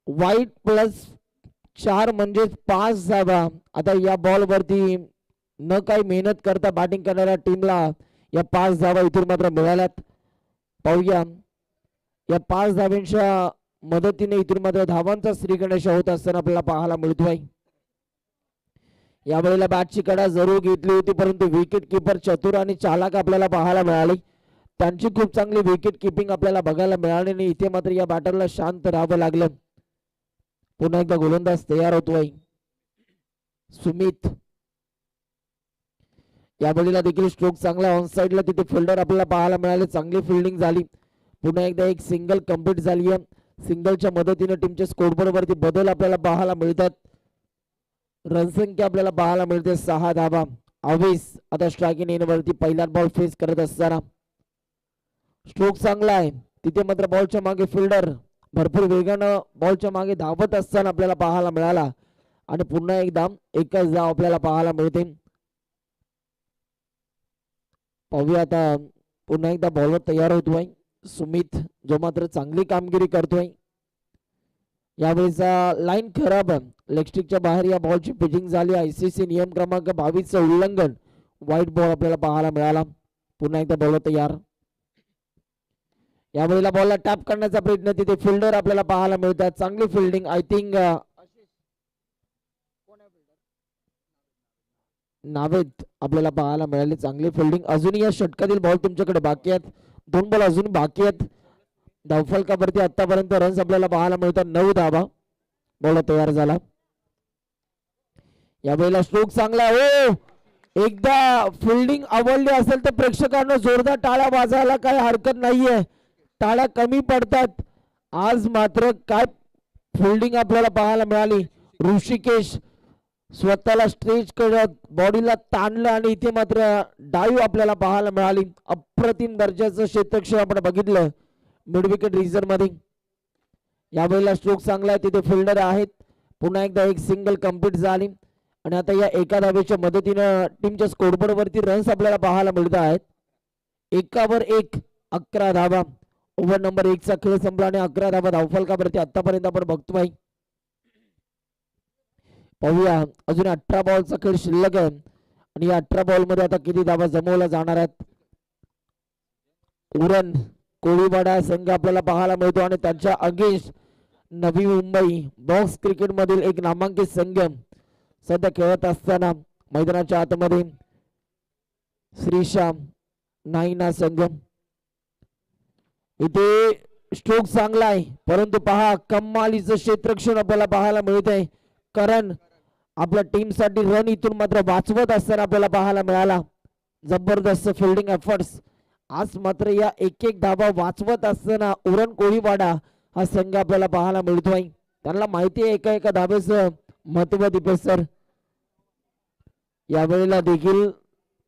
वाईट +4 म्हणजे 5 धावा. आता या बॉल वरती न काही मेहनत करता बॅटिंग करणाऱ्या टीमला या 5 धावा इथून मात्र मिळाल्यात. पाहूया या 5 धावांच्या मदतीने इथून मात्र धावांचा श्रीगणेश होत असताना आपल्याला पाहायला मिळतोय. यावेळेला बॅटची कडा जरूर घेतली होती परंतु विकेट किपर चतुर आणि चालाक आपल्याला पाहायला मिळाले. त्यांची खूप चांगली विकेट किपिंग आपल्याला बघायला मिळाली आणि इथे मात्र या बॅटरला शांत राहावं लागलं. पुन्हा एकदा गोलंदाज तयार होतोय सुमित. यावेळेला देखील स्ट्रोक चांगला ऑन साइडला तिथे फिल्डर आपल्याला पाहायला मिळाले. चांगली फिल्डिंग झाली. पुन्हा एकदा एक सिंगल कंप्लीट झाली आहे. सिंगलच्या मदतीने टीमच्या स्कोरबोर्ड वरती बदल आपल्याला पाहायला मिळतात. रनसंख्या आपल्याला पाहायला मिळते 6 धावा. आवेश आता स्ट्रायकिंग एंड वरती पहिला बॉल फेस करत असताना स्ट्रोक चांगला आहे. तिथे मात्र बॉलच्या मागे फिल्डर भरपूर वेगानं बॉलच्या मागे धावत असताना आपल्याला पाहायला मिळाला आणि पुन्हा एकदा एकच धाव आपल्याला पाहायला मिळते. पाहूया आता पुन्हा एकदा बॉलर तयार होतोय सुमित जो मात्र चांगली कामगिरी करतोय. यावेळेचा लाईन खराब लेग स्टिकच्या बाहेर या बॉलची पिचिंग झाली. ICC नियम क्रमांक 22 उल्लंघन. व्हाईट बॉल आपल्याला पाहायला मिळाला. पुन्हा एकदा बॉलर तयार. यावेळेला बॉलला टॅप करण्याचा प्रयत्न तिथे फिल्डर आपल्याला पाहायला मिळतात. चांगली फिल्डिंग आय थिंक नावेद आपल्याला पाहायला मिळाली. चांगली फिल्डिंग. अजूनही या षटकातील बॉल तुमच्याकडे बाकी आहेत. 2 बॉल अजून बाकी आहेत. धावफलकावरती आतापर्यंत रन्स आपल्याला पाहायला मिळतात 9 धावा. बॉल तयार झाला. यावेळेला स्ट्रोक चांगला. हो एकदा फिल्डिंग आवडली असेल तर प्रेक्षकांना जोरदार टाळ्या वाजवायला काही हरकत नाहीये. टाळ्या कमी पडतात. आज मात्र काय फिल्डिंग आपल्याला पाहायला मिळाली. ऋषिकेश स्वतःला स्ट्रेच करत बॉडीला ताणलं आणि इथे मात्र डाईव्ह आपल्याला पाहायला मिळाली. अप्रतिम दर्जाचं क्षेत्रक्षण आपण बघितलं मिड विकेट रिझर्व मध्ये. यावेळेला स्ट्रोक चांगला आहे. तिथे फिल्डर आहेत. पुन्हा एकदा एक सिंगल कंप्लीट झाली आणि आता या एका धावेच्या मदतीनं टीमच्या स्कोरबोर्ड वरती रन्स आपल्याला पाहायला मिळत आहेत. 1 वर 1 11 धावा. ओव्हर नंबर 1 चा खेळ संपला आणि 11 धावा धावफलकावरती आतापर्यंत आपण बघतोय. पाहूया अजून 18 बॉलचा खेळ शिल्लक आहे आणि या 18 बॉल मध्ये आता किती धावा जमवल्या जाणार आहेत. उरण कोळीवाडा संघ आपल्याला पाहायला मिळतो आणि त्यांच्या against Navi Mumbai box cricket मधील एक नामांकित संघ सध्या खेळत असताना मैदानाच्या आतमध्ये श्रीश्याम नाईना संघ. इथे स्ट्रोक चांगला आहे परंतु पहा कमालीचं क्षेत्रक्षण आपल्याला पाहायला मिळत आहे. कारण आपल्या टीम साठी रन इथून मात्र वाचवत असताना आपल्याला पाहायला मिळाला. जबरदस्त फिल्डिंग एफर्ट्स. आज मात्र या एक धावा वाचवत असताना उरण कोळीवाडा हा संघ आपल्याला पाहायला मिळतोय. त्यांना माहिती आहे एका एका धावेचं महत्व. दिपेसर यावेळेला देखील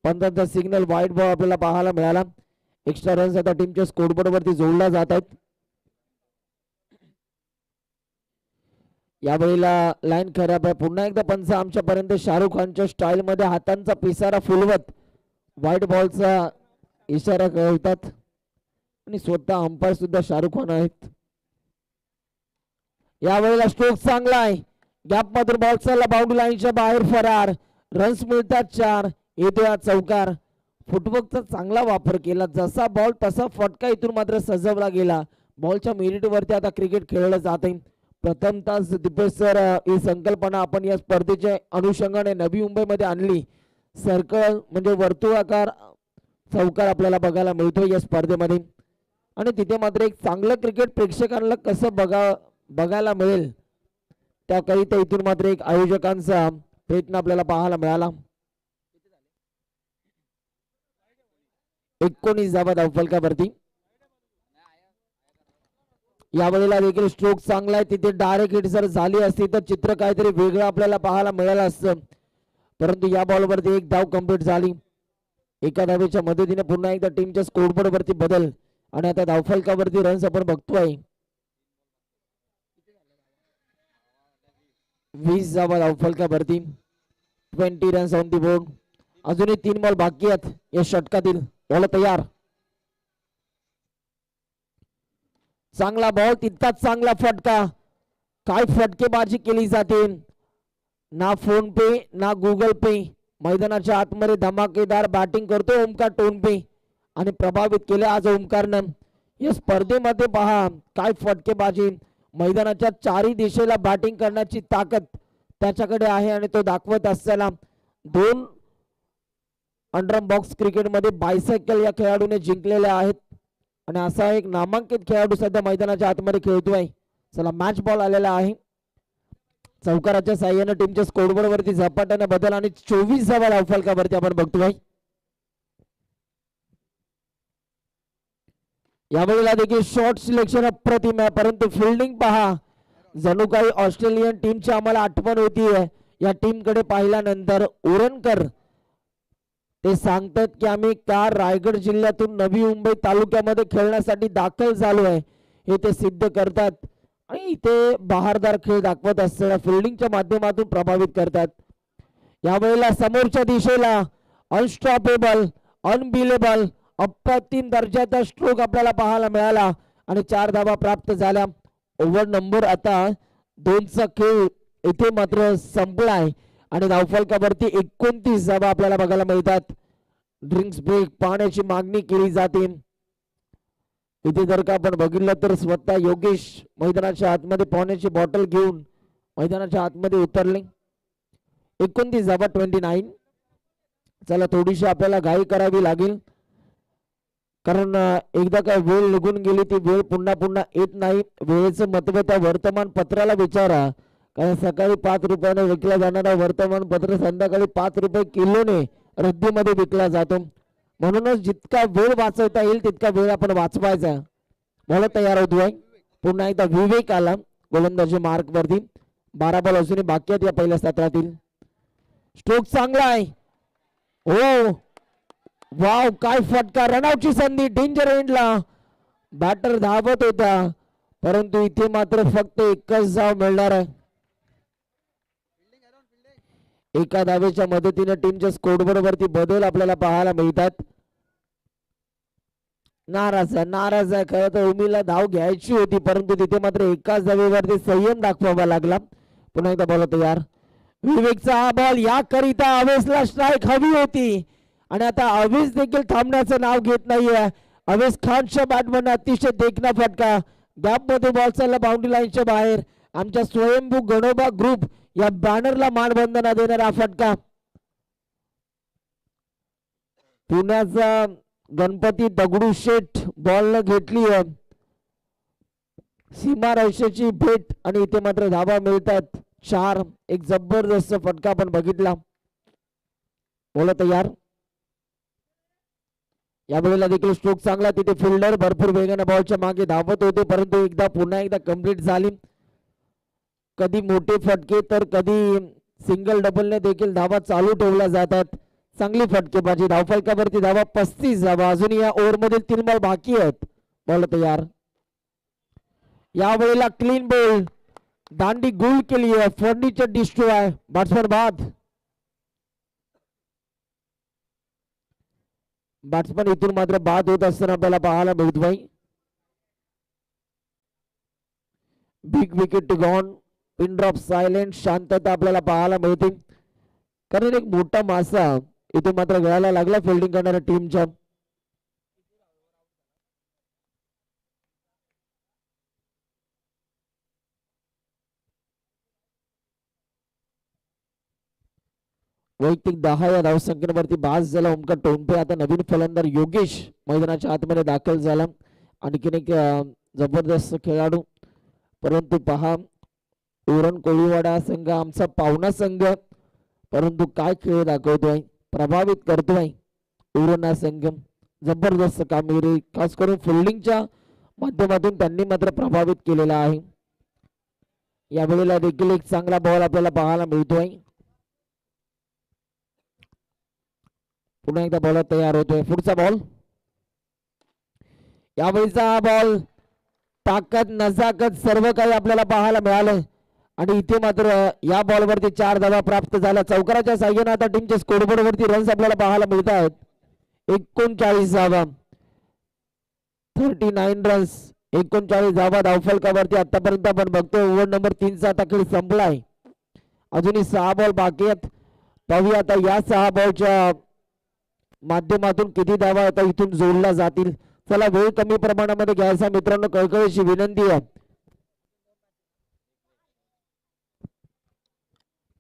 15चा सिग्नल व्हाईट बॉल आपल्याला पाहायला मिळाला. एक्स्ट्रा रन्स आता टीमच्या स्कोरबोर्ड वरती जोडल्या जात आहेत. यावेळेला लाईन खराब आहे. पुन्हा एकदा पंच आमच्यापर्यंत शाहरुख खानच्या स्टाईल मध्ये हातांचा पिसारा फुलवत व्हाईट बॉलचा इशारा कळवतात आणि स्वतः अंपायर सुद्धा शाहरुख खान आहेत. यावेळेला स्ट्रोक चांगला आहे. गॅप मधून बॉल चालला बाउंड्री लाईनच्या बाहेर फरार. रन्स मिळतात 4. येतो हा चौकार. फुटवर्कचा चांगला वापर केला. जसा बॉल तसा फटका इथून मात्र सजवला गेला. बॉलच्या मेरिट वरती आता क्रिकेट खेळलं जात आहे. प्रथमतः दीपेश सर ही संकल्पना आपण या स्पर्धेच्या अनुषंगाने नवी मुंबईमध्ये आणली. सर्कल म्हणजे वर्तुळाकार चौकार आपल्याला बघायला मिळतो या स्पर्धेमध्ये आणि तिथे मात्र एक चांगलं क्रिकेट प्रेक्षकांना कसं बघायला मिळेल त्याकरिता इथून मात्र एक आयोजकांचा प्रयत्न आपल्याला पाहायला मिळाला. 19 धावा धावफलकावरती. यावेळेला देखील स्ट्रोक चांगला आहे. तिथे डायरेक्ट हिट जर झाली असती तर चित्र काहीतरी वेगळं आपल्याला पाहायला मिळालं असतं परंतु या बॉलवरती एक धाव कंप्लीट झाली. एका धावेच्या मदतीने पुन्हा एकदा टीमच्या स्कोरबोर्ड वरती बदल आणि आता धावफलकावरती रन्स आपण बघतोय. 20 धावा धावफलकावरती. 20 रन्स ऑन दी बोर्ड. अजूनही 3 बॉल बाकी आहेत या षटकातील. बॉल तयार. चांगला बॉल तितकाच चांगला फटका. काय फटकेबाजी केली जाते, ना फोन पे ना गुगल पे. मैदानाच्या आतमध्ये धमाकेदार बॅटिंग करतो ओमकार टोनपे आणि प्रभावित केले आज ओमकारनं. या स्पर्धेमध्ये पहा काय फटकेबाजी, मैदानाच्या चारही दिशेला बॅटिंग करण्याची ताकद त्याच्याकडे आहे आणि तो दाखवत असताना 2 अंडरम बॉक्स क्रिकेटमध्ये बायसायकल या खेळाडूने जिंकलेले आहेत आणि असा एक नामांकित खेळाडू सध्या मैदानाच्या आतमध्ये खेळतोय. चला मॅच बॉल आलेला आहे. चौकाराच्या साह्याने टीमच्या स्कोरबोर्ड वरती झपाट्याने बदल आणि 24 धावा धावफलकावरती आपण बघतोय. यावेळेला देखील शॉर्ट सिलेक्शन अप्रतिम आहे, परंतु फिल्डिंग पहा जणू काही ऑस्ट्रेलियन टीमची आम्हाला आठवण होतीये. या टीम कडे पाहिल्यानंतर उरणकर ते सांगतात की आम्ही का रायगड जिल्ह्यातून नवी मुंबई तालुक्यामध्ये खेळण्यासाठी दाखल झालो आहे हे ते सिद्ध करतात आणि इथे बहारदार खेळ दाखवत असताना फिल्डिंगच्या माध्यमातून प्रभावित करतात. यावेळेला समोरच्या दिशेला अनस्टॉपेबल अनबिलेबल अप्रतिम दर्जाचा स्ट्रोक आपल्याला पाहायला मिळाला आणि 4 धावा प्राप्त झाल्या. ओव्हर नंबर आता 2चा खेळ इथे मात्र संपलाय आणि धावफलकावरती 29 धावा आपल्याला बघायला मिळतात. ड्रिंक्स ब्रेक पाण्याची मागणी केली जाते. इथे जर का आपण बघितलं तर स्वतः योगेश मैदानाच्या आतमध्ये पाण्याची बॉटल घेऊन मैदानाच्या आतमध्ये उतरले. 29 धावा 29. चला थोडीशी आपल्याला घाई करावी लागेल कारण एकदा काय वेळ निघून गेली ती वेळ पुन्हा पुन्हा येत नाही. वेळेचं महत्व त्या वर्तमानपत्राला विचारा, कारण सकाळी 5 रुपयाने विकला जाणारा वर्तमानपत्र संध्याकाळी 5 रुपये किलोने रद्दीमध्ये विकला जातो. म्हणूनच जितका वेळ वाचवता येईल तितका वेळ आपण वाचवायचा. मला तयार होतोय. पुन्हा एकदा विवेक आला गोलंदाजी मार्क वरती. 12 बॉल अजूनही बाकी आहेत या पहिल्या सत्रातील. स्ट्रोक चांगला आहे. हो वाव काय फटका, रनआउटची संधी डेंजर एंडला. बॅटर धावत होता परंतु इथे मात्र फक्त एकच धाव मिळणार आहे. एका धावेच्या मदतीने टीमच्या स्कोरबोर्ड वरती बदल आपल्याला पाहायला मिळतात. नाराज आहे खरं तर उमीला धाव घ्यायची होती परंतु तिथे मात्र एकाच धावेवरती संयम दाखवावा लागला. पुन्हा एकदा बॉल तयार. विवेकचा हा बॉल याकरिता अवेसला स्ट्राईक हवी होती आणि आता अवेस देखील थांबण्याचं नाव घेत नाहीये. अवेस खानच्या बॅटमन अतिशय देखणा फटका, गॅप मध्ये बॉल चालला बाउंड्री लाईनच्या बाहेर. आमच्या स्वयंभू गणोबा ग्रुप या बॅनरला मानवंदना देणारा फटका. पुण्याचा गणपती दगडूशेठ बॉल न घेतली आहे. सीमा रेषेची भेट आणि इथे मात्र धावा मिळतात 4. एक जबरदस्त फटका आपण बघितला. बोला तयार. यावेळेला देखील स्ट्रोक चांगला. तिथे फिल्डर भरपूर वेगाने बॉलच्या मागे धावत होते परंतु पुन्हा एकदा कंप्लीट झाली. कधी मोठे फटके तर कधी सिंगल डबलने देखील धावा चालू ठेवल्या जातात. चांगली फटकेबाजी. धावफलकावरती धावा 35 धावा. अजून या ओव्हर मध्ये 3 बॉल बाकी आहेत. बॉल तयार. यावेळेला क्लीन बॉल, दांडी गोल केली आहे. Furniture destroy. बॅट्समन बाद. बॅट्समन इथून मात्र बाद होत असताना आपल्याला पाहायला मिळतोय. Big wicket gone. Pin drop silent. शांतता आपल्याला पाहायला मिळते कारण एक मोठा मासा इथे मात्र गळायला लागला फिल्डिंग करणाऱ्या टीमच्या. वैयक्तिक 10 या धावसंख्येवरती बास झाला ओमकार टोंपे. आता नवीन फलंदाज योगेश मैदानाच्या आतमध्ये दाखल झाला. आणखीन एक जबरदस्त खेळाडू. परंतु पहा उरण कोळीवाडा संघ आमचा पाहुणा संघ परंतु काय खेळ दाखवतोय, प्रभावित करतोय उरण संघ. जबरदस्त कामगिरी खास करून फिल्डिंगच्या माध्यमातून त्यांनी मात्र प्रभावित केलेला आहे. यावेळेला देखील एक चांगला बॉल आपल्याला पाहायला मिळतोय. पुन्हा एकदा बॉल तयार होतोय. पुढचा बॉल. यावेळीचा हा बॉल ताकद नजाकत सर्व काही आपल्याला पाहायला मिळालं आणि इथे मात्र या बॉल वरती 4 धावा प्राप्त झाल्या. चौकाराच्या साह्याने आता टीमच्या स्कोरबोर्ड वरती रन्स आपल्याला पाहायला मिळत आहेत. 39 धावा. 39 रन्स 39 धावा धावफलकावरती. आतापर्यंत आपण बघतोय ओव्हर नंबर 3 चा आता खेळ संपलाय. अजूनही 6 बॉल बाकी आहेत. पाहूया आता या 6 बॉलच्या माध्यमातून किती धावा आता इथून जोडल्या जातील. चला वेळ कमी प्रमाणामध्ये घ्यायचा मित्रांनो, कळकळीची विनंती आहे.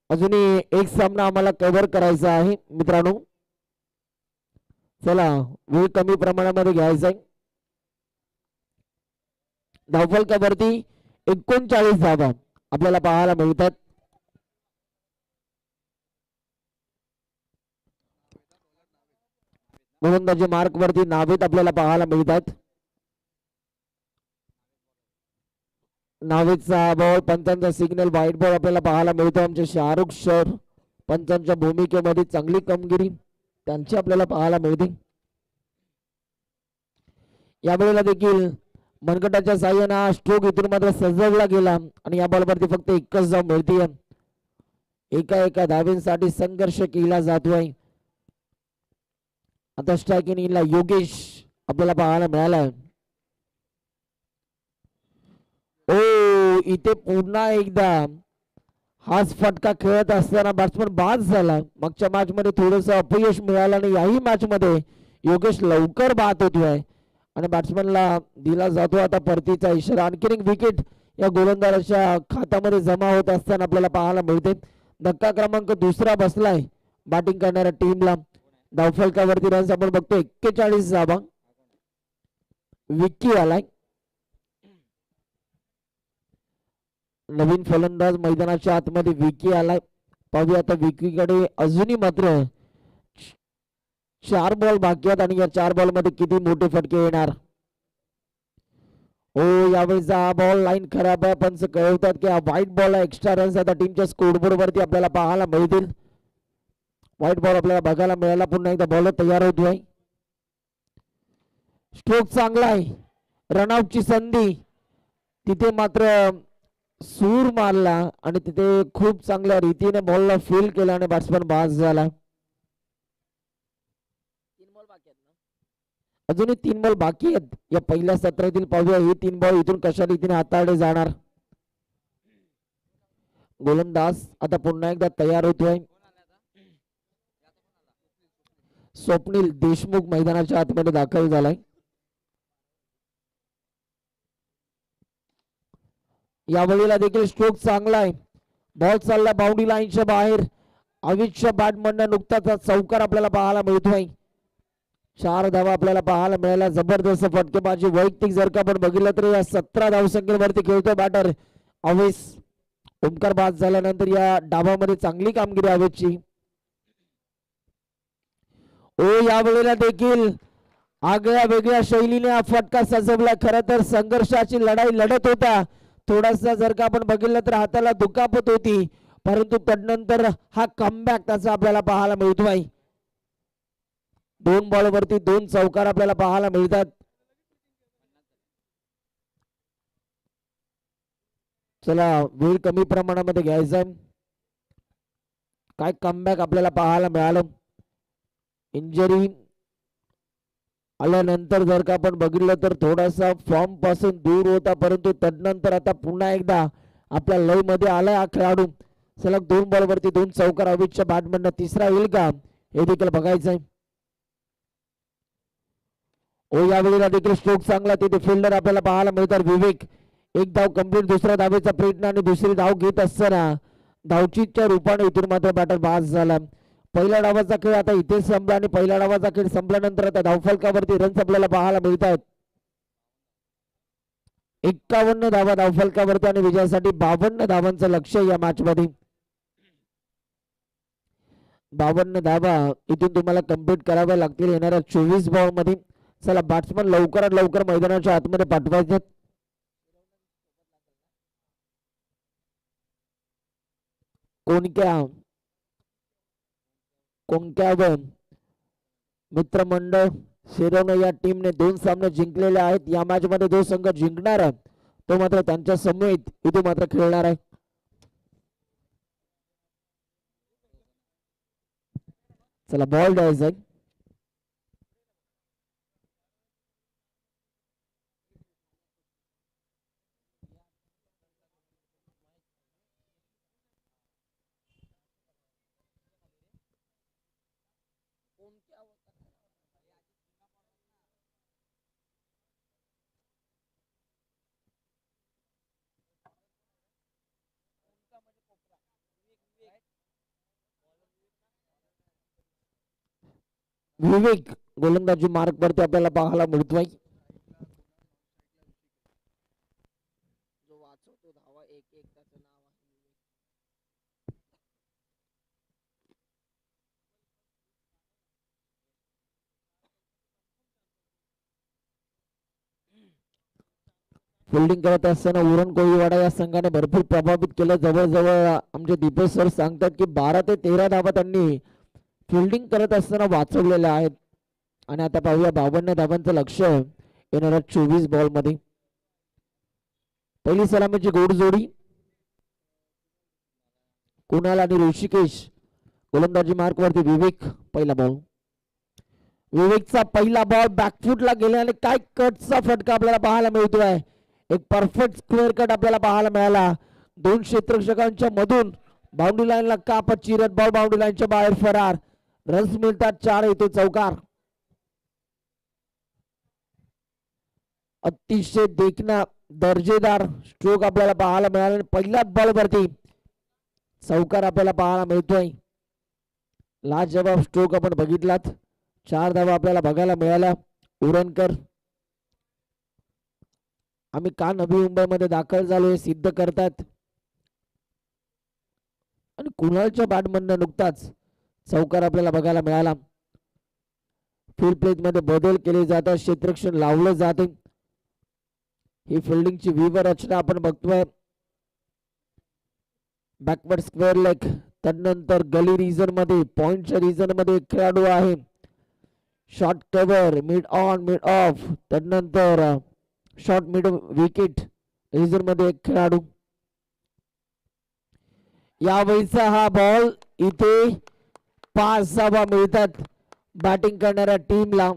अजूनही एक सामना आम्हाला कव्हर करायचा आहे मित्रांनो. चला वेळ कमी प्रमाणामध्ये घ्यायचा आहे. धावफलकावरती 39 धावा आपल्याला पाहायला मिळतात. गोलंदाजी मार्क वरती नावेत आपल्याला पाहायला मिळतात. नावेचा बॉल, पंचांचा सिग्नल, व्हाईट बॉल आपल्याला पाहायला मिळतो. आमचे शाहरुख सर पंचांच्या भूमिकेमध्ये चांगली कामगिरी त्यांची आपल्याला पाहायला मिळते. यावेळेला देखील मनगटाच्या साह्याने स्ट्रोक इथून मात्र सजवला गेला आणि या बॉलवरती फक्त एकच धाव मिळते. एका धावेसाठी संघर्ष केला जातोय. आता स्ट्रायकिंग इनला योगेश आपल्याला पाहायला मिळाला. ओ इथे पुन्हा एकदा हाच फटका खेळत असताना बॅट्समन बाद झाला. मागच्या मॅच मध्ये थोडस अपयश मिळालं आणि याही मॅच मध्ये योगेश लवकर बाद होतोय आणि बॅट्समनला दिला जातो आता परतीचा इशारा. आणखी एक विकेट या गोलंदाजाच्या खात्यामध्ये जमा होत असताना आपल्याला पाहायला मिळते. धक्का क्रमांक 2 बसलाय बॅटिंग करणाऱ्या टीमला. धावफलकावरती रन्स आपण बघतो 41 धावा. विक्की आलाय. नवीन फलंदाज मैदानाच्या आतमध्ये विकी आलाय. पाहूया आता विकीकडे अजूनही मात्र 4 बॉल बाकी आहेत आणि या 4 बॉल मध्ये किती मोठे फटके येणार. हो यावेळेचा हा बॉल लाईन खराब आहे. पंच कळवतात की हा व्हाईट बॉल आहे. एक्स्ट्रा रन्स आता टीमच्या स्कोरबोर्ड वरती आपल्याला पाहायला मिळतील. व्हाईट बॉल आपल्याला बघायला मिळाला. पुन्हा एकदा बॉलर तयार होतोय. स्ट्रोक चांगला आहे. रनआउटची संधी तिथे मात्र सूर मारला आणि तिथे खूप चांगल्या रीतीने बॉलला फील केला आणि बॅट्समन बाद झाला. अजूनही 3 बॉल बाकी आहेत या पहिल्या सत्रातील. पाहूया हे 3 बॉल इथून कशा रीतीने हाताळले जाणार. गोलंदाज आता पुन्हा एकदा तयार होतोय. स्वप्नील देशमुख मैदानाच्या आतमध्ये दाखल झालाय. यावेळेला देखील स्ट्रोक चांगला आहे. बॉल चालला बाउंड्री लाईनच्या बाहेर. अवितच्या बॅटमधनं नुकताच चौकार आपल्याला पाहायला मिळतोय. 4 धावा आपल्याला पाहायला मिळाल्या. जबरदस्त फटकेबाजी वैयक्तिक जर का आपण बघितलं तर या 17 धावसंख्येवरती खेळतोय बॅटर अवेस. ओमकार बाद झाल्यानंतर या डावामध्ये चांगली कामगिरी अवेसची. ओ यावेळेला देखील आगळ्या वेगळ्या शैलीने हा फटका सजवला. खरं तर संघर्षाची लढाई लढत होता. थोडासा जर का आपण बघितलं तर हाताला दुखापत होती, परंतु तदनंतर हा कमबॅक त्याचा आपल्याला पाहायला मिळतोय. 2 बॉलवरती 2 चौकार आपल्याला पाहायला मिळतात. चला वेळ कमी प्रमाणामध्ये घ्यायचा. काय कमबॅक आपल्याला पाहायला मिळालं. इंजरी आल्यानंतर जर का आपण बघितलं तर थोडासा फॉर्म पासून दूर होता, परंतु तदनंतर आता पुन्हा एकदा आपल्या लय मध्ये आलाय हा खेळाडू. सलग 2 बॉलवरती 2 चौकार. अवितच्या बॅटमधनं तिसरा येईल का हे देखील बघायचंय. ओ यावेळेला देखील स्ट्रोक चांगला. तिथे फिल्डर आपल्याला पाहायला मिळतात विवेक. 1 धाव कंप्लीट. दुसऱ्या धावेचा प्रयत्न आणि दुसरी धाव घेत असताना धावचीच्या रूपाने इथून मात्र बॅटर बाद झाला. पहिल्या डावाचा खेळ आता इथे संपला आणि पहिल्या डावाचा खेळ संपल्यानंतर आता धावफलकावरती रन्स आपल्याला पाहायला मिळतात. 51 धावा धावफलकावरती आणि विजयासाठी 52 धावांचं लक्ष्य या मॅच मध्ये. 52 धावा इथून तुम्हाला कंप्लीट कराव्या लागतील येणाऱ्या 24 बॉल मध्ये. चला बॅट्समन लवकरात लवकर मैदानाच्या आतमध्ये पाठवायचे. कोणक्या मित्रमंडळ शिरोन या टीमने 2 सामने जिंकलेले आहेत. या मॅच मध्ये जो संघ जिंकणार आहे तो मात्र त्यांच्या समेत इथे मात्र खेळणार आहे. चला बॉल द्यायचा. विवेक गोलंदाजी मार्क वरती आपल्याला पाहायला मिळतोय. फिल्डिंग करत असताना उरण कोळीवाडा या संघाने भरपूर प्रभावित केलं. जवळजवळ आमचे दीपेश सर सांगतात की 12 ते 13 धावा त्यांनी फिल्डिंग करत असताना वाचवलेल्या आहेत. आणि आता पाहूया 52 धावांचं लक्ष येणाऱ्या 24 बॉल मध्ये. पहिली सलामीची गोड जोडी कुणाल आणि ऋषिकेश. गोलंदाजी मार्क वरती विवेक. पहिला बॉल विवेकचा पहिला बॉल बॅकफुटला गेल्याने काय कटचा फटका आपल्याला पाहायला मिळतोय. एक परफेक्ट स्क्वेअर कट आपल्याला पाहायला मिळाला. 2 क्षेत्ररक्षकांच्या मधून बाउंड्री लाईनला कापत चिरत बॉल बाउंड्री लाईनच्या बाहेर फरार. रन्स मिळतात 4. येतो चौकार. अतिशय देखना दर्जेदार स्ट्रोक आपल्याला पाहायला मिळाला. पहिल्याच बॉल वरती चौकार आपल्याला पाहायला मिळतोय. लाजवाब स्ट्रोक आपण बघितलात. 4 धावा आपल्याला बघायला मिळाल्या. उरणकर आम्ही का नवी मुंबईमध्ये दाखल झालो हे सिद्ध करतात. आणि कुणालच्या बॅटमधनं नुकताच चौकार आपल्याला बघायला मिळाला. फील्ड प्लेट मध्ये बदल केले जातात. क्षेत्ररक्षण लावलं जाते. ही फिल्डिंगची व्यूह रचना आपण बघतोय. Backward square leg. त्यानंतर गली रिजन मध्ये पॉइंटच्या रिजन मध्ये एक खेळाडू आहे. Short cover mid on mid of. त्यानंतर शॉर्ट मिड विकेट रिजन मध्ये एक खेळाडू. यावेळीचा हा बॉल इथे 5 धावा मिळतात बॅटिंग करणाऱ्या टीमला.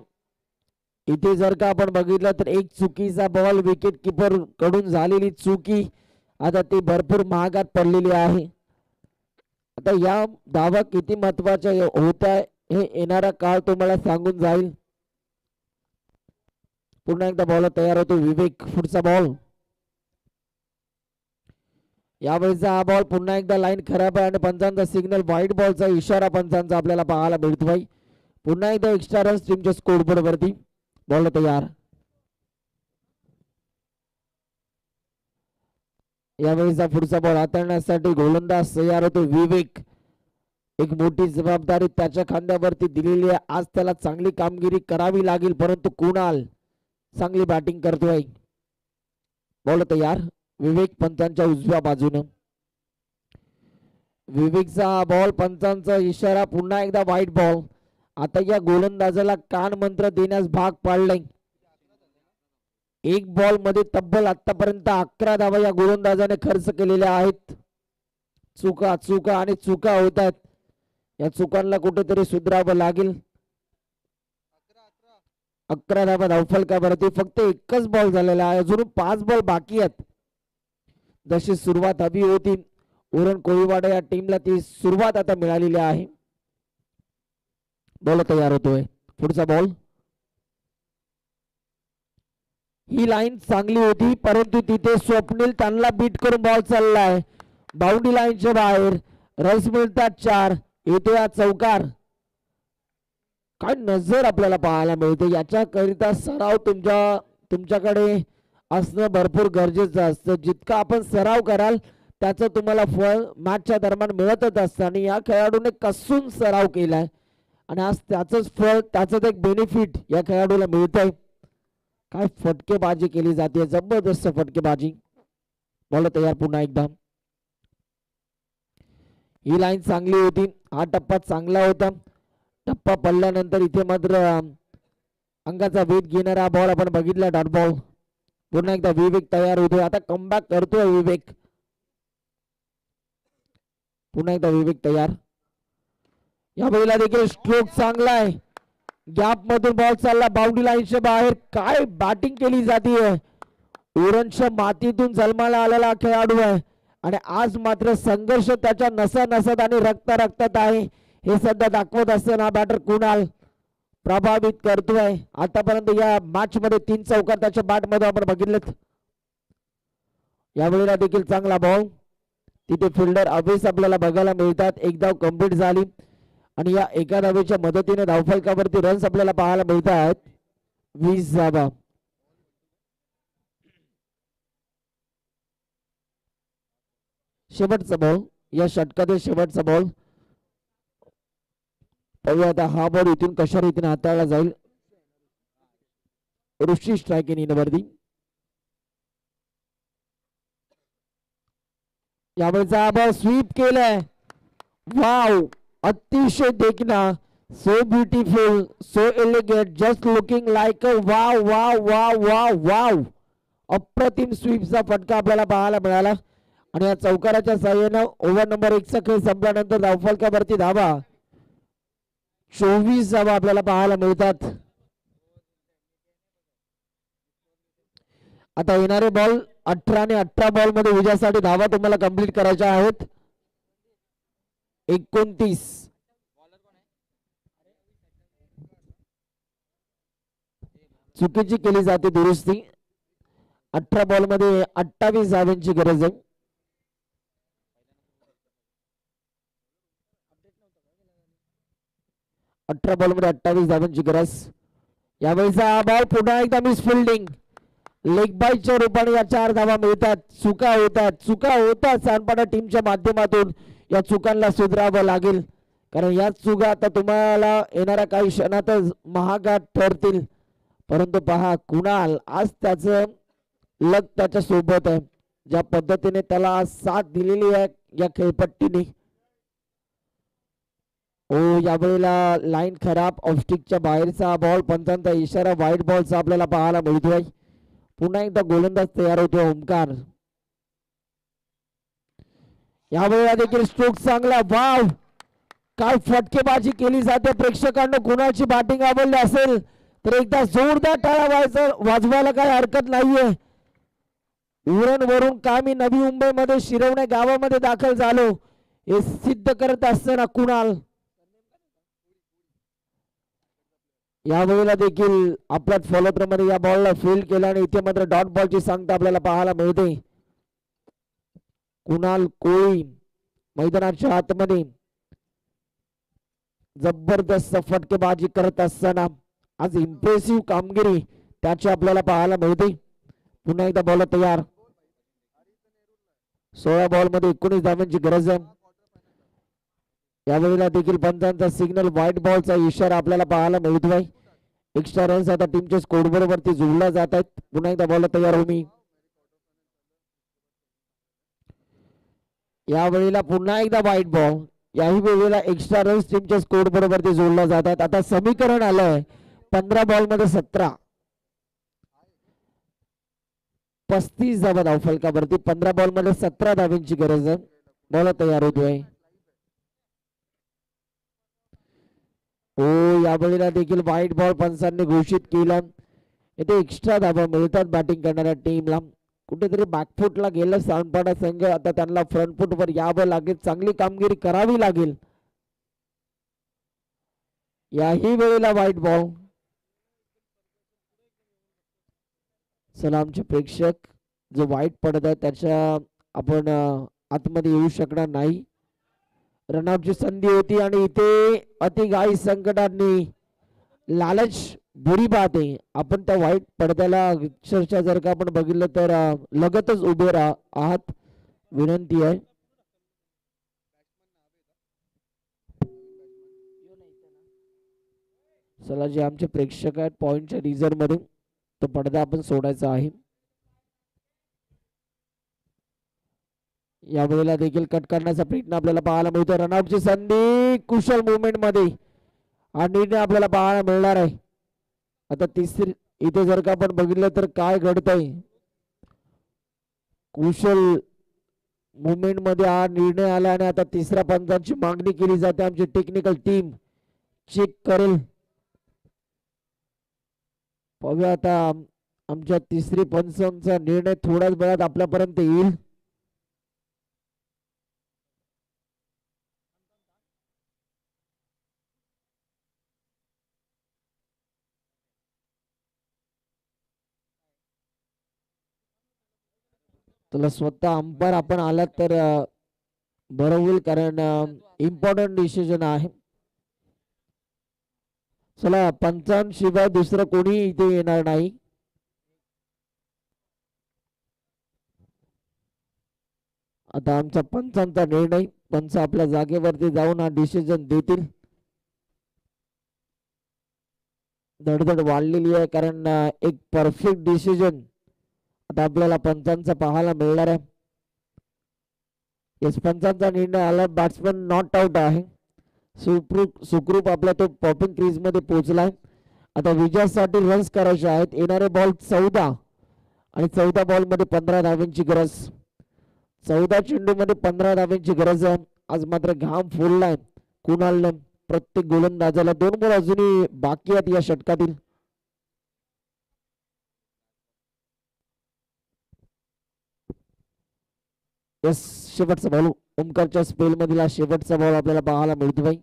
इथे जर का आपण बघितलं तर एक चुकीचा बॉल विकेट किपर कडून झालेली चुकी आता ती भरपूर महागात पडलेली आहे. आता या धावा किती महत्वाच्या होत्या हे येणारा काळ तुम्हाला सांगून जाईल. पुन्हा एकदा बॉल तयार होतो विवेक. पुढचा बॉल. यावेळीचा हा बॉल पुन्हा एकदा लाईन खराब आहे आणि पंचांचा सिग्नल व्हाईट बॉलचा इशारा पंचांचा आपल्याला पाहायला मिळतोय. पुन्हा एकदा एक्स्ट्रा रन्स टीमच्या स्कोरबोर्ड वरती. बॉल तयार. यावेळीचा पुढचा बॉल हाताळण्यासाठी गोलंदाज तयार होतो विवेक. एक मोठी जबाबदारी त्याच्या खांद्यावरती दिलेली आहे. आज त्याला चांगली कामगिरी करावी लागेल. परंतु कुणाल चांगली बॅटिंग करतोय. बॉल तयार. विवेक पंचांच्या उजव्या बाजूने. विवेकचा बॉल पंचांचा इशारा. पुन्हा एकदा व्हाईट बॉल. आता या गोलंदाजाला कान मंत्र देण्यास भाग पाडले. एक बॉल मध्ये तब्बल आतापर्यंत 11 धावा या गोलंदाजाने खर्च केलेल्या आहेत. चुका चुका आणि चुका होत आहेत. या चुकांना कुठेतरी सुधारावं लागेल. 11 धावा धावफलकावरती फक्त एकच बॉल झालेला आहे. अजून 5 बॉल बाकी आहेत. जशी सुरुवात हवी होती उरण कोळीवाडा या टीमला ती सुरुवात आता मिळालेली आहे. बॉल तयार होतोय. पुढचा बॉल. ही लाईन चांगली होती परंतु तिथे स्वप्नील त्यांना बीट करून बॉल चाललाय बाउंड्री लाईनच्या बाहेर. रन्स मिळतात 4. येतो या चौकार. काय नजर आपल्याला पाहायला मिळते. याच्याकरिता सराव तुमच्याकडे असणं भरपूर गरजेचं असतं. जितका आपण सराव कराल त्याचं तुम्हाला फळ मॅचच्या दरम्यान मिळतच असतं. आणि या खेळाडूने कसून सराव केलाय आणि आज त्याचंच फळ त्याचं एक बेनिफिट या खेळाडूला मिळतंय. काय फटकेबाजी केली जाते. जबरदस्त फटकेबाजी. बॉल तयार पुन्हा एकदा. ही लाईन चांगली होती. हा टप्पा चांगला होता. टप्पा पडल्यानंतर इथे मात्र अंगाचा वेध घेणारा बॉल आपण बघितला. Dot ball. पुन्हा एकदा विवेक तयार होतोय. आता कमबॅक करतोय विवेक. पुन्हा एकदा विवेक तयार. या वेळेला देखील स्ट्रोक चांगला आहे. गॅप मधून बॉल चालला बाउंड्री लाईनच्या बाहेर. काय बॅटिंग केली जाते. उरणच्या मातीतून जन्माला आलेला खेळाडू आहे आणि आज मात्र संघर्ष त्याच्या नसा नसत आणि रक्तात आहे हे सध्या दाखवत असताना बॅटर कुणाल प्रभावित करतोय. आतापर्यंत या मॅच मध्ये 3 चौकार त्याच्या बॅट मध्ये आपण बघितलेत. यावेळेला देखील चांगला बॉल. तिथे फिल्डर अवेस आपल्याला बघायला मिळतात. एक धाव कंप्लीट झाली आणि या एका धावेच्या मदतीने धावफलकावरती रन्स आपल्याला पाहायला मिळत आहेत 20 धावा. शेवटचा बॉल, या षटकातील शेवटचा बॉल. पाहूया आता हा बॉल इथून कशा रीतीने हाताळला जाईल. ऋषी स्ट्राइक इन वरती. यावेळेचा हा बॉल स्वीप केलाय. वाव, अतिशय देखना. So beautiful, so elegant, just looking like a wow wow wow wow wow. अप्रतिम स्वीपचा फटका आपल्याला पाहायला मिळाला. आणि या चौकाराच्या साह्यानं ओव्हर नंबर 1 चा खेळ संपल्यानंतर धावफलकावरती धावा 24 धावा आपल्याला पाहायला मिळतात. आता येणारे बॉल 18 आणि 18 बॉल मध्ये विजयासाठी धावा तुम्हाला कंप्लीट करायच्या आहेत. 29 चुकीची केली जाते दुरुस्ती. 18 बॉल मध्ये 28 धावांची गरज आहे. 18 बॉल मध्ये 28 धावांची गरज. यावेळीचा हा बॉल पुन्हा एकदा मिस फिल्डिंग. लेग बाईच्या रूपाने या 4 धावा मिळतात. चुका होतात सांडपाडा टीमच्या माध्यमातून. या चुकांना सुधारावं लागेल, कारण या चुका आता तुम्हाला येणाऱ्या काही क्षणातच महागात ठरतील. परंतु पहा, कुणाल आज त्याचं लक त्याच्या सोबत आहे. ज्या पद्धतीने त्याला साथ दिलेली आहे या खेळपट्टीने. ओ, यावेळेला लाईन खराब. ऑफस्टिकच्या बाहेरचा बॉल. पंचांचा इशारा वाईट बॉलचा आपल्याला पाहायला मिळतोय. पुन्हा एकदा गोलंदाज तयार होतो ओमकार. यावेळेला देखील स्ट्रोक चांगला. वाव, काय फटकेबाजी केली जाते. प्रेक्षकांना कुणाची बॅटिंग आवडली असेल तर एकदा जोरदार टाळ्या वाजवायला काही हरकत नाहीये. उरण वरून का मी नवी मुंबईमध्ये शिरवणे गावामध्ये दाखल झालो हे सिद्ध करत असताना कुणाल यावेळेला देखील आपल्या फॉलोप्रमाणे या बॉलला फील्ड केला आणि इथे मात्र डॉट बॉलची सांगता आपल्याला पाहायला मिळते. कुणाल कोळी मैदानाच्या आतमध्ये जबरदस्त फटकेबाजी करत असताना आज इम्प्रेसिव्ह कामगिरी त्याची आपल्याला पाहायला मिळते. पुन्हा एकदा बॉल तयार. 16 बॉल मध्ये 19 धावांची गरज आहे. यावेळेला देखील पंचांचा सिग्नल व्हाईट बॉलचा इशारा आपल्याला पाहायला मिळतोय. एक्स्ट्रा रन्स आता टीमच्या स्कोरबोर्ड वरती जोडल्या जात आहेत. पुन्हा एकदा बॉल तयार होमी. यावेळेला पुन्हा एकदा व्हाईट बॉल. याही वेळेला एक्स्ट्रा रन्स टीमच्या स्कोरबोर्ड वरती जोडल्या जातात. आता समीकरण आलंय 15 बॉल मध्ये 17 35 धावा धावफलकावरती. 15 बॉल मध्ये 17 धावांची गरज आहे. बॉल तयार होतोय. हो, यावेळेला देखील व्हाईट बॉल पंचांनी घोषित केला. इथे एक्स्ट्रा धावा मिळतात बॅटिंग करणाऱ्या टीमला. कुठेतरी बॅकफुटला गेलं सांडपाडा संघ. आता त्यांना फ्रंटफुट वर यावं लागेल. चांगली कामगिरी करावी लागेल. याही वेळेला व्हाईट बॉल. चला, आमचे प्रेक्षक जो वाईट पडत आहे त्याच्या आपण आतमध्ये येऊ शकणार नाही. रनआउटची संधी होती आणि इथे अतिघाई संकटांनी लालच बुरी बात आहे. आपण त्या वाईट पडद्याला अक्षरशः जर का आपण बघितलं तर लगतच उभे आहात. विनंती आहे. चला, जे आमचे प्रेक्षक आहेत पॉइंटच्या रिझर्व मध्ये तो पडदा आपण सोडायचा आहे. यावेळेला देखील कट करण्याचा प्रयत्न आपल्याला पाहायला मिळतो. रनआउटची संधी कुशल मुवमेंट मध्ये हा निर्णय आपल्याला पाहायला मिळणार आहे. आता तिसरी इथे जर का आपण बघितलं तर काय घडतंय. कुशल मुवमेंट मध्ये हा निर्णय आला आणि आता तिसऱ्या पंचांची मागणी केली जाते. आमची टेक्निकल टीम चेक करेल. पाहूया आता आमच्या तिसरी पंचांचा निर्णय थोड्याच वेळात आपल्यापर्यंत येईल. तुला स्वतः अंपायर आपण आलात तर बरं होईल, कारण इम्पॉर्टंट डिसिजन आहे. चला 55 शिवाय दुसरं कोणी इथे येणार नाही. आता आमचा पंचांचा निर्णय, पंच आपल्या जागेवरती जाऊन हा डिसिजन देतील. धडधड वाढलेली आहे कारण एक परफेक्ट डिसिजन आता आपल्याला पंचांचा पाहायला मिळणार आहे. यस, पंचांचा निर्णय आला. बॅट्समन नॉट आउट आहे. सुखरूप आपला तो पॉपिंग क्रीज मध्ये पोहोचलाय. आता विजयासाठी रन्स करायचे आहेत. येणारे बॉल 14 आणि 14 बॉल मध्ये 15 धावांची गरज. 14 चेंडू मध्ये 15 धावांची गरज आहे. आज मात्र घाम फुललाय कुणालने. प्रत्येक गोलंदाजाला 2 बॉल अजूनही बाकी आहेत या षटकातील. यस, शेवटचा बॉल ओमकारच्या स्पेल मधील शेवटचा बॉल आपल्याला पाहायला मिळतो भाई.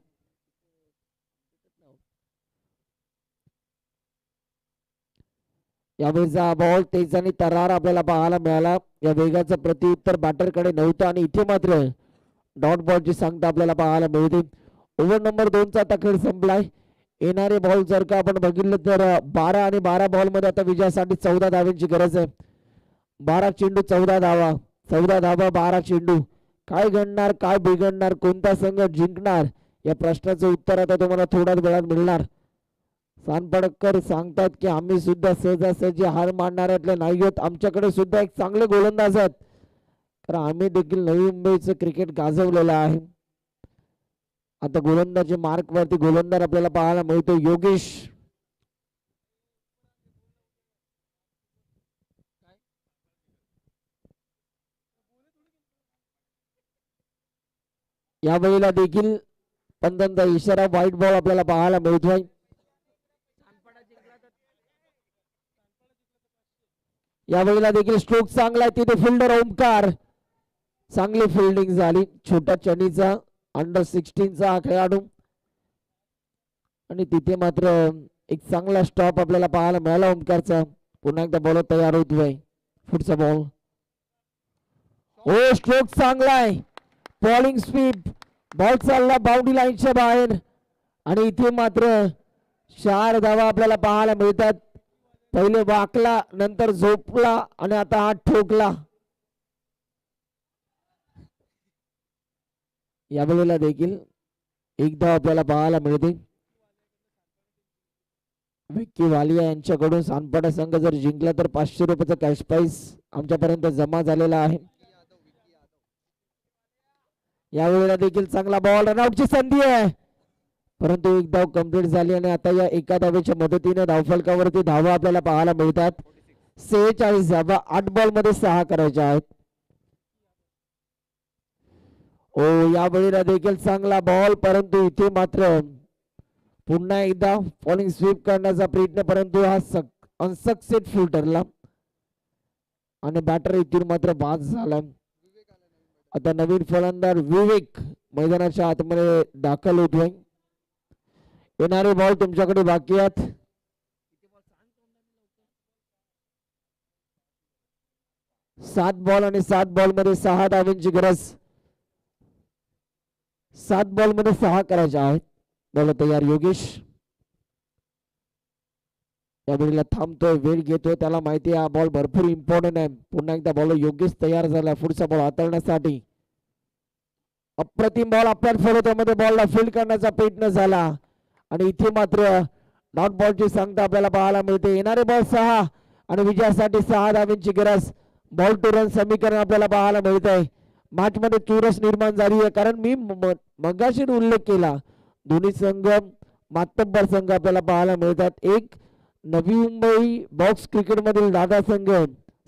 यावेळीचा बॉल तेज आणि तरार आपल्याला पाहायला मिळाला. या वेगाचा प्रत्युत्तर बॅटरकडे नव्हतं आणि इथे मात्र डॉट बॉलची सांगता आपल्याला पाहायला मिळते. ओव्हर नंबर 2 चा आता खेळ संपलाय. येणारे बॉल जर का आपण बघितलं तर 12 आणि 12 बॉल मध्ये आता विजयासाठी 14 धावांची गरज आहे. 12 चेंडू 14 धावा, 14 धावा 12 चेंडू. काय घडणार, काय बिघडणार, कोणता संघ जिंकणार या प्रश्नाचं उत्तर आता तुम्हाला थोड्याच वेळात मिळणार. सानपडकर सांगतात की आम्ही सुद्धा सहजासहजी हार मानणाऱ्यातले नाही आहोत. आमच्याकडे सुद्धा एक चांगले गोलंदाज आहेत कारण आम्ही देखील नवी मुंबईचं क्रिकेट गाजवलेलं आहे. आता गोलंदाजी मार्क वरती गोलंदाज आपल्याला पाहायला मिळतो योगेश. यावेळेला देखील पंचांचा इशारा व्हाईट बॉल आपल्याला पाहायला मिळतोय. यावेळेला देखील स्ट्रोक चांगला आहे. तिथे फिल्डर ओमकार, चांगली फिल्डिंग झाली. छोट्या चणीचा अंडर 16चा हा खेळाडू आणि तिथे मात्र एक चांगला स्टॉप आपल्याला पाहायला मिळाला ओमकारचा. पुन्हा एकदा बॉलर तयार होतोय. पुढचा बॉल, हो स्ट्रोक चांगला आहे. बॉलिंग स्पीड, बॉल चालला बाउंड्री लाईनच्या बाहेर आणि इथे मात्र 4 धावा आपल्याला पाहायला मिळतात. पहिले वाकला, नंतर झोपला आणि आता हा ठोकला. यावेळेला देखील एक धाव आपल्याला पाहायला मिळते. विक्की वालिया यांच्याकडून सानपाडा संघ जर जिंकला तर 500 रुपयाचा कॅश प्राइज आमच्यापर्यंत जमा झालेला आहे. यावेळेला देखील चांगला बॉल, रनआउटची संधी आहे परंतु एक धाव कंप्लीट झाली आणि आता या एका धावेच्या मदतीने धावफलकावरती धावा आपल्याला पाहायला मिळतात. 46 धावा 8 बॉल मध्ये 6 करायच्या आहेत. ओ, यावेळेला देखील चांगला बॉल परंतु इथे मात्र पुन्हा एकदा फॉलिंग स्वीप करण्याचा प्रयत्न परंतु हा अनसक्सेसफुल ठरला आणि बॅटर इथून मात्र बाद झाला. आता नवीन फलंदाज विवेक मैदानाच्या आतमध्ये दाखल होतोय. येणारे बॉल तुमच्याकडे बाकी आहेत. 7 बॉल आणि 7 बॉल मध्ये 6 धावांची गरज. 7 बॉल मध्ये 6 करायचे आहेत. बॉल तयार योगेश. यावेळेला थांबतोय, वेळ घेतोय, त्याला माहिती आहे हा बॉल भरपूर इम्पॉर्टंट आहे. पुन्हा एकदा बॉल योगेश तयार झाला पुढचा बॉल हाताळण्यासाठी. अप्रतिम बॉल आपल्या फलकामध्ये बॉलला फील्ड करण्याचा प्रयत्न झाला आणि इथे मात्र डॉट बॉलची सांगता आपल्याला पाहायला मिळते. येणारे बॉल 6 आणि विजयासाठी 6 धावांची गरज. बॉल टू रन समीकरण आपल्याला पाहायला मिळत आहे. मॅच मध्ये चुरस निर्माण झाली आहे कारण मी मगाशी उल्लेख केला दोन्ही संघ मातब्बर संघ आपल्याला पाहायला मिळतात. एक नवी मुंबई बॉक्स क्रिकेट मधील दादा संघ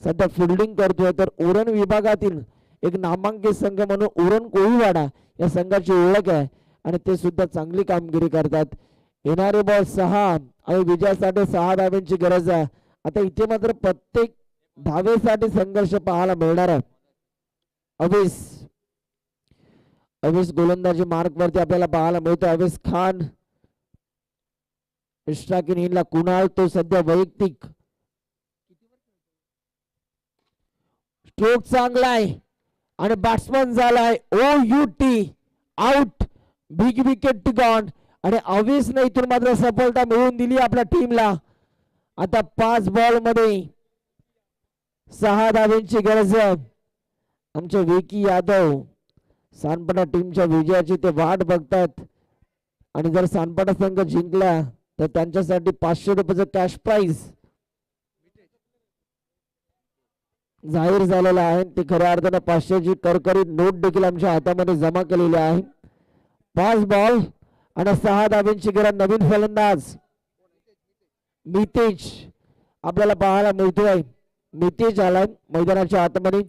सध्या फिल्डिंग करतोय तर उरण विभागातील एक नामांकित संघ म्हणून उरण कोळीवाडा या संघाची ओळख आहे आणि ते सुद्धा चांगली कामगिरी करतात. येणारे बॉल 6 आणि विजयासाठी 6 धावांची गरज आहे. आता इथे मात्र प्रत्येक धावेसाठी संघर्ष पाहायला मिळणार आहे. अवेस गोलंदाजी मार्क वरती आपल्याला पाहायला मिळतो. अवेस खान, इन्स्ट्राकिन कुणाल, तो सध्या वैयक्तिक स्ट्रोक चांगला आहे आणि बॅट्समन झालाय OUT out. Big wicket gone आणि अवीसने इथून मात्र सफलता मिळवून दिली आपल्या टीमला. आता 5 बॉल मध्ये 6 धावांची गरज. आमचे विकी यादव सानपाडा टीमच्या विजयाची ते वाट बघतात आणि जर सानपाडा संघ जिंकला तर त्यांच्यासाठी 500 रुपयाचं कॅश प्राइज जाहीर झालेला आहे. ते खऱ्या अर्थानं 500 ची करकरीत नोट देखील आमच्या हातामध्ये जमा केलेली आहे. 5 बॉल आणि 6 धावांची गरज. नवीन फलंदाज मितेश आपल्याला पाहायला मिळतोय. मितेश आलाय मैदानाच्या आतमध्ये.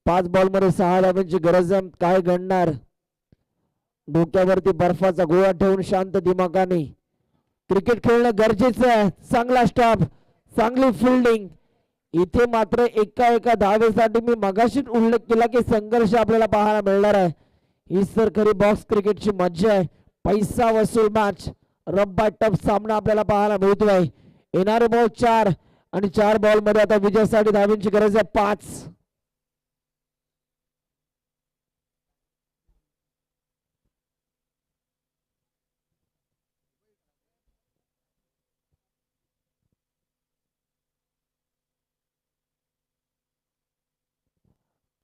5 बॉल मध्ये 6 धावांची गरज. काय घडणार? डोक्यावरती बर्फाचा गोळा ठेवून शांत दिमागाने क्रिकेट खेळणं गरजेचं आहे. चांगला स्टॉप, चांगली फिल्डिंग. इथे मात्र एका धावेसाठी मी मगाशीच उल्लेख केला की संघर्ष आपल्याला पाहायला मिळणार आहे. ही तर खरी बॉक्स क्रिकेटची मज्जा आहे. पैसा वसूल मॅच, रफ बाय टफ सामना आपल्याला पाहायला मिळतोय. येणारे बॉल 4 आणि 4 बॉल मध्ये आता विजयासाठी धावांची गरज आहे 5.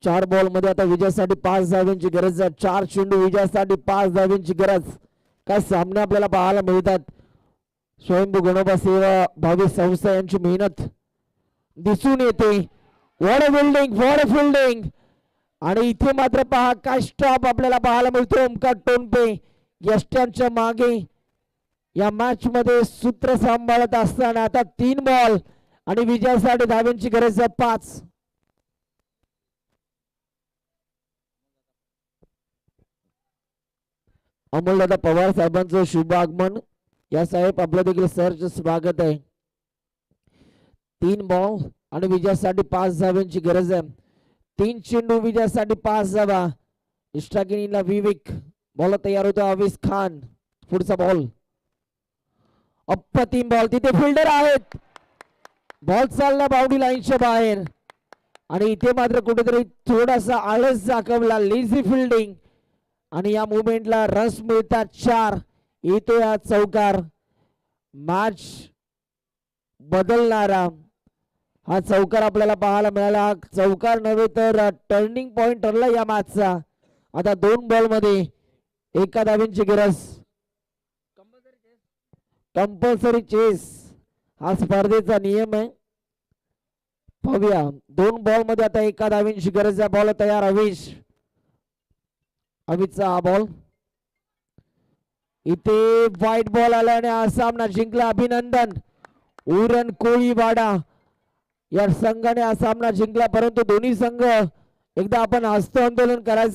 चार बॉल मध्ये आता विजयासाठी 5 धावांची गरज आहे. 4 चेंडू विजयासाठी 5 धावांची गरज. काय सामने आपल्याला पाहायला मिळतात. स्वयंभू गणोबा सेवा भावी संस्था यांची मेहनत दिसून येते. What a fielding, what a fielding. आणि इथे मात्र पहा काय स्टॉप आपल्याला पाहायला मिळतो. ओमकार टोनपे यष्ट्यांच्या मागे या मॅच मध्ये सूत्र सांभाळत असताना आता 3 बॉल आणि विजयासाठी धावांची गरज आहे 5. अमोलदादा पवार साहेबांचं शुभ आगमन. या साहेब आपलं देखील सरचं स्वागत आहे. 3 बॉल आणि विजयासाठी 5 धावांची गरज आहे. 3 चेंडू विजयासाठी 5 धावा. इष्टागिनीला विवेक बॉल तयार होतो. अवीस खान पुढचा बॉल. अप्रतिम बॉल. तिथे फिल्डर आहेत. बॉल चालला बाउंड्री लाईनच्या बाहेर आणि इथे मात्र कुठेतरी थोडासा आळस दाखवला. लेझी फिल्डिंग आणि या मुवमेंटला रस मिळतात 4. येतो या चौकार. मॅच बदलणारा हा चौकार आपल्याला पाहायला मिळाला. हा चौकार नव्हे तर टर्निंग पॉइंट ठरला या मॅचचा. आता 2 बॉल मध्ये 1 धावांची गरज. कंपल्सरी चेस हा स्पर्धेचा नियम आहे. पाहूया 2 बॉल मध्ये आता 1 धावांची गरज आहे. बॉल तयार. अविश, अमितचा हा बॉल. इथे व्हाईट बॉल आल्याने हा सामना जिंकला. अभिनंदन. उरण कोळीवाडा या संघाने हा सामना जिंकला. परंतु दोन्ही संघ एकदा आपण हस्त आंदोलन करायचं.